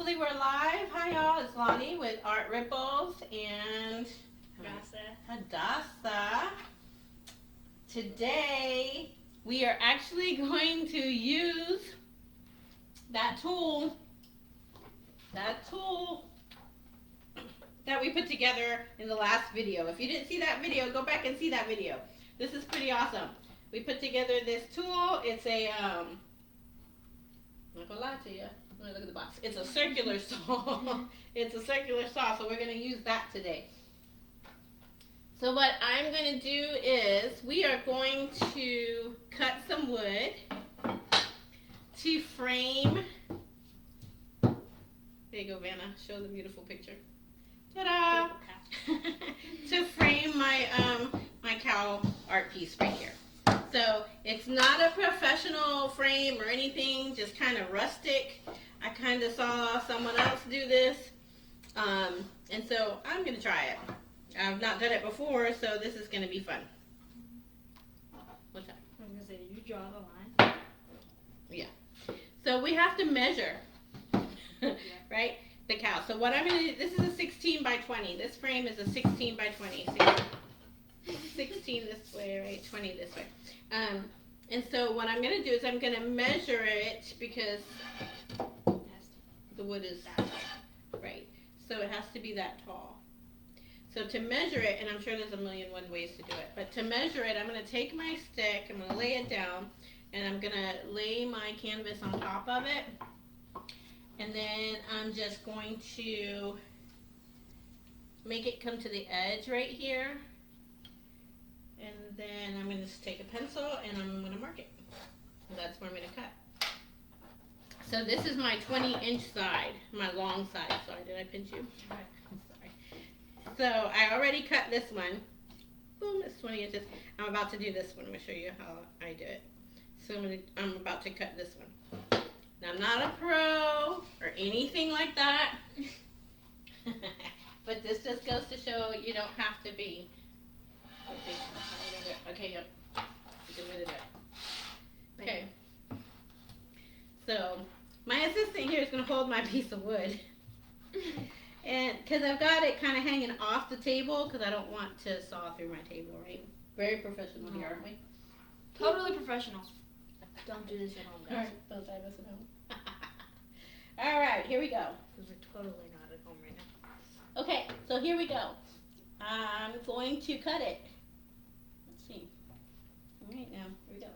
hopefully we're live. Hi y'all, it's Lonnie with Art Ripples and Hadassah. Today we are actually going to use that tool that we put together in the last video. If you didn't see that video, go back and see that video. This is pretty awesome. We put together this tool. It's a I'm not gonna lie to you. Look at the box. It's a circular saw. It's a circular saw, so we're going to use that today. So what I'm going to do is we are going to cut some wood to frame. There you go, Vanna. Show the beautiful picture. Ta-da! To frame my my cow art piece right here. So it's not a professional frame or anything, just kind of rustic. I kind of saw someone else do this, and so I'm going to try it. I've not done it before, so this is going to be fun. What's that? I was going to say, did you draw the line? Yeah. So we have to measure, right, the cow. So what I'm going to do, this is a 16 by 20. This frame is a 16 by 20. See? 16 this way, right? 20 this way. And so what I'm going to do is I'm going to measure it because the wood is that tall, right? So it has to be that tall. So to measure it, and I'm sure there's a million one ways to do it, but to measure it, I'm going to take my stick, I'm going to lay it down, and I'm going to lay my canvas on top of it. And then I'm just going to make it come to the edge right here. And then I'm going to just take a pencil and I'm going to mark it. And that's where I'm going to cut. So this is my 20-inch side, my long side. Sorry, did I pinch you? I'm sorry. So I already cut this one. Boom, it's 20 inches. I'm about to do this one. I'm going to show you how I do it. So I'm about to cut this one. Now I'm not a pro or anything like that. But this just goes to show you don't have to be. Okay, yep. Get rid of that. Okay. So, my assistant here is going to hold my piece of wood. And, because I've got it kind of hanging off the table, because I don't want to saw through my table, right? Very professional here, aren't we? Totally professional. Don't do this at home, guys. Don't try this at home. Alright, here we go. Because we're totally not at home right now. Okay, so here we go. I'm going to cut it. Let's see. All right, now, here we go.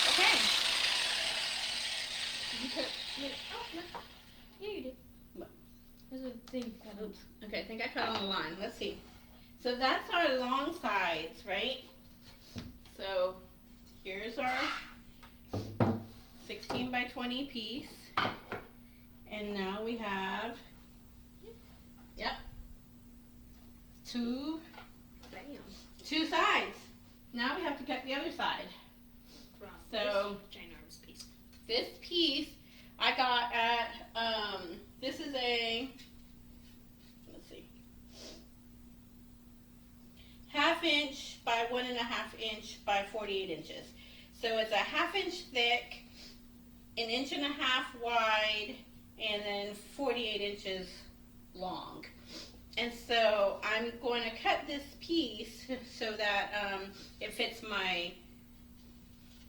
Okay. You cut it. Oh, no. Yeah, you did. There's a thing. Oops. Okay, I think I cut on the line. Let's see. So that's our long sides, right? So here's our 16 by 20 piece. And now we have, yep, two sides. Now we have to cut the other side. So ginormous piece. This piece I got at, this is a, let's see, 1/2 inch by 1.5 inch by 48 inches. So it's a 1/2 inch thick, 1.5 inches wide, and then 48 inches long. And so I'm going to cut this piece so that it fits my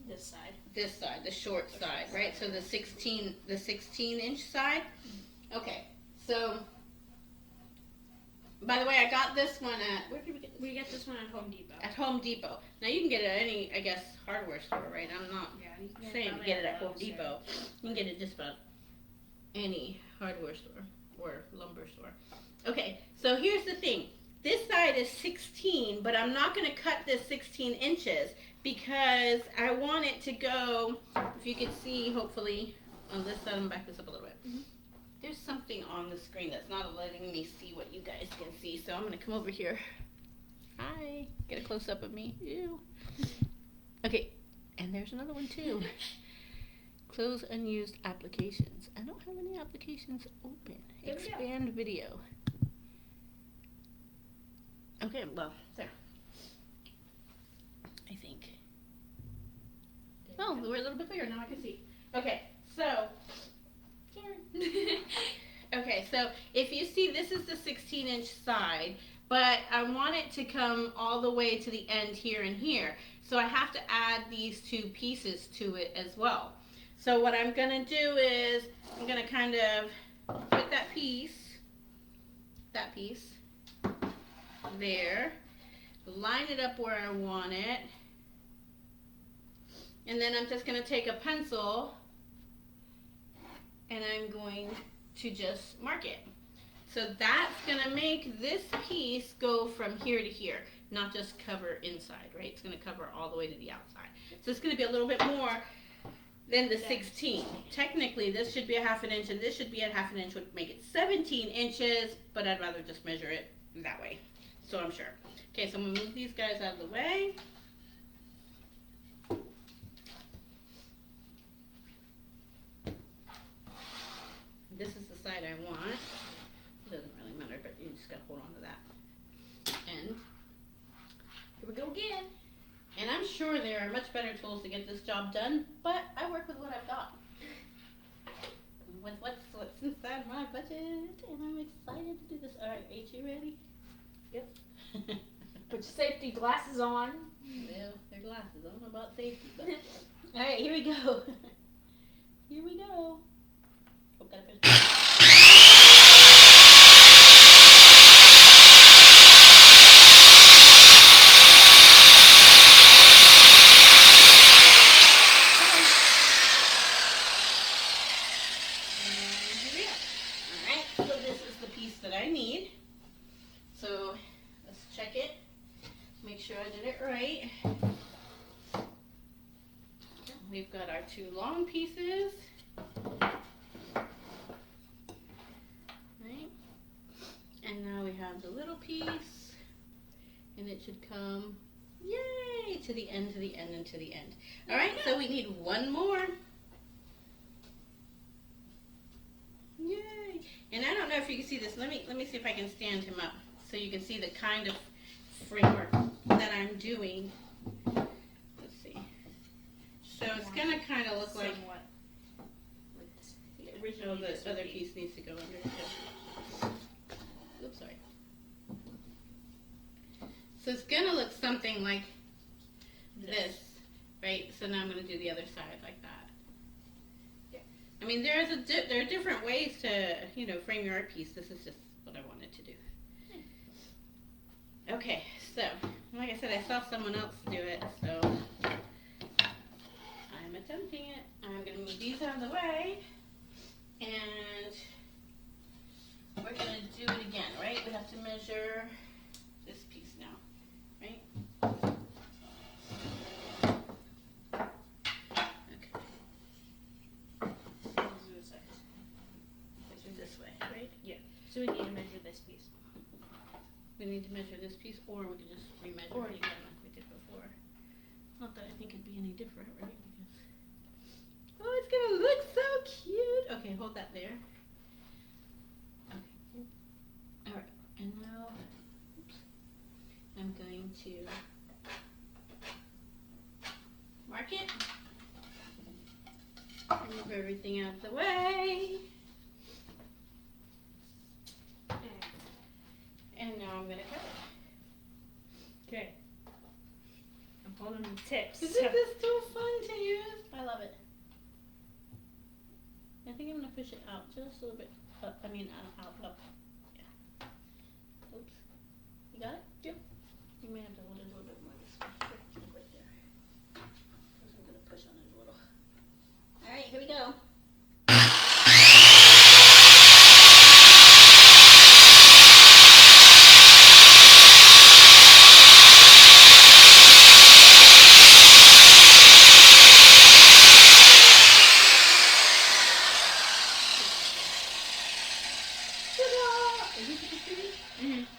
This side. this side, the short side, right? So the 16-inch side. Okay, so by the way, I got this one at, where did we get this? We get this one at Home Depot. At Home Depot. Now you can get it at any, I guess, hardware store, right? I'm not saying to get it at Home Depot. You can get it just about any hardware store or lumber store. Okay, so here's the thing. This side is 16, but I'm not going to cut this 16 inches because I want it to go, if you can see, hopefully, on this side, I'm going to back this up a little bit. Mm-hmm. There's something on the screen that's not letting me see what you guys can see, so I'm going to come over here. Hi. Get a close-up of me. Ew. Okay, and there's another one, too. Close unused applications. I don't have any applications open. There we go. Expand video. Okay, well, there. I think. Oh, we're a little bit bigger now. I can see. Okay, so. Okay, so if you see, this is the 16-inch side, but I want it to come all the way to the end here and here. So I have to add these two pieces to it as well. So what I'm going to do is I'm going to kind of put that piece there, line it up where I want it, and then I'm just going to take a pencil and I'm going to just mark it. So that's going to make this piece go from here to here, not just cover inside, right? It's going to cover all the way to the outside. So it's going to be a little bit more than the 16. Technically, this should be a 1/2 inch and this should be a 1/2 inch, would make it 17 inches, but I'd rather just measure it that way. So I'm sure. Okay, so I'm going to move these guys out of the way. This is the side I want. It doesn't really matter, but you just got to hold on to that. And Here we go again. And I'm sure there are much better tools to get this job done, but I work with what I've got. With what's inside my budget, and I'm excited to do this. All right, H, you ready? Yep. Put your safety glasses on. Well, they're glasses. I don't know about safety, but all right, here we go. Here we go. Oh, gotta push. So let's check it, make sure I did it right. We've got our two long pieces, right? And now we have the little piece, and it should come, yay, to the end, to the end, and to the end. All right, so we need one more. Yay! And I don't know if you can see this. Let me see if I can stand him up so you can see the kind of framework that I'm doing. Let's see. So it's gonna kind of look like the original. The other piece needs to go under too. Oops, sorry. So it's gonna look something like this, right? So now I'm gonna do the other side like that. I mean, there are different ways to, frame your art piece. This is just what I wanted to do. Okay, so, like I said, I saw someone else do it, so I'm attempting it. I'm going to move these out of the way, and we're going to do it again, right? We have to measure this piece now, right? So we need to measure this piece. We need to measure this piece, or we can just remeasure it again like we did before. Not that I think it'd be any different, right? Because, oh, it's gonna look so cute. Okay, hold that there. Okay. All right, and now, I'm going to mark it. Move everything out of the way. And now I'm going to cut it. Okay. I'm holding the tips. Isn't this so fun to use? I love it. I think I'm going to push it out just a little bit. Up. I mean, out. Yeah. Oops. You got it? Yep. You may have to hold it a little bit more this way. Right there. Because I'm going to push on it a little. All right, here we go.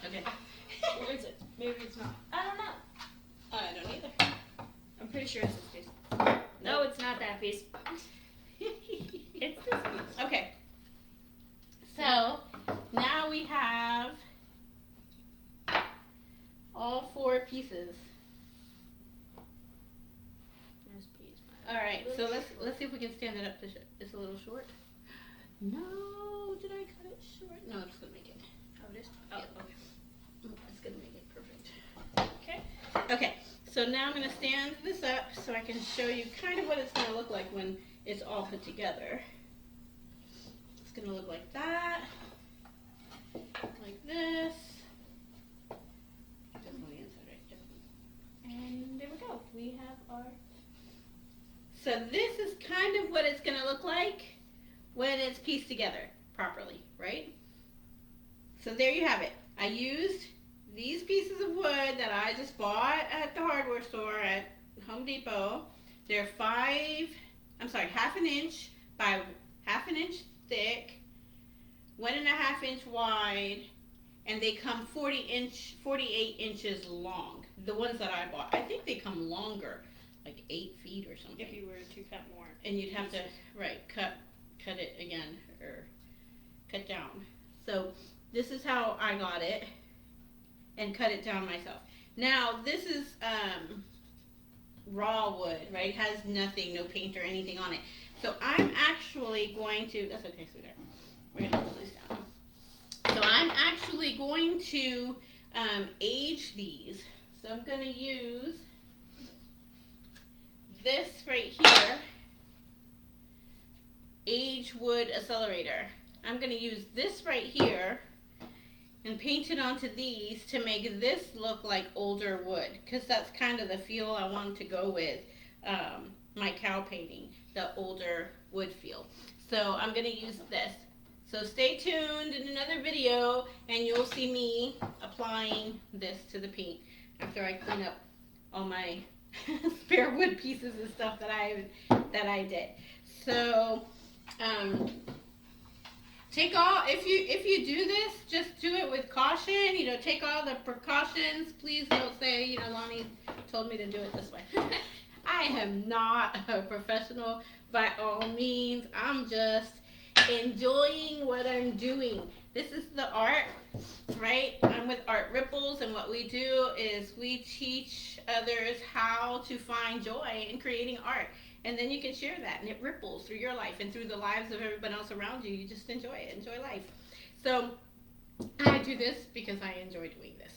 Okay. Where is it? Maybe it's not. I don't know. I don't either. I'm pretty sure it's this piece. No, it's not that piece. Okay. So now we have all 4 pieces. All right. So let's see if we can stand it up. It's a little short. No, did I cut it short? No, it's gonna make it. Oh, this. Oh, okay. It's gonna make it perfect. Okay. Okay. So now I'm gonna stand this up so I can show you kind of what it's gonna look like when it's all put together. It's gonna look like that, like this. Definitely inside, right? Yep. And there we go. We have our. So this is kind of what it's gonna look like when it's pieced together properly, right? So there you have it. I used these pieces of wood that I just bought at the hardware store at Home Depot. They're half an inch by half an inch thick, 1.5 inch wide, and they come 48 inches long. The ones that I bought, I think they come longer, like 8 feet or something. If you were to cut more. And you'd have to, cut it again, or cut down. So this is how I got it and cut it down myself. Now this is raw wood, right? It has nothing, no paint or anything on it. So I'm actually going to, that's okay, sweetheart. We're gonna pull this down. So I'm actually going to age these. So I'm gonna use this right here, Age Wood Accelerator. I'm going to use this right here and paint it onto these to make this look like older wood, because that's kind of the feel I want to go with my cow painting, the older wood feel. So I'm going to use this. So stay tuned in another video and you'll see me applying this to the paint after I clean up all my spare wood pieces and stuff that I did. So take all, if you do this, just do it with caution. Take all the precautions. Please don't say, Lonnie told me to do it this way. I am not a professional by all means. I'm just enjoying what I'm doing. This is the art, right? I'm with Art Ripples, and what we do is we teach others how to find joy in creating art. And then you can share that, and it ripples through your life and through the lives of everyone else around you. You just enjoy it, enjoy life. So I do this because I enjoy doing this.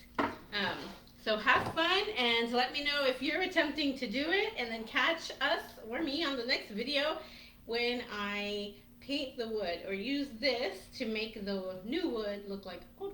So have fun, and let me know if you're attempting to do it, and then catch us or me on the next video when I paint the wood or use this to make the new wood look like older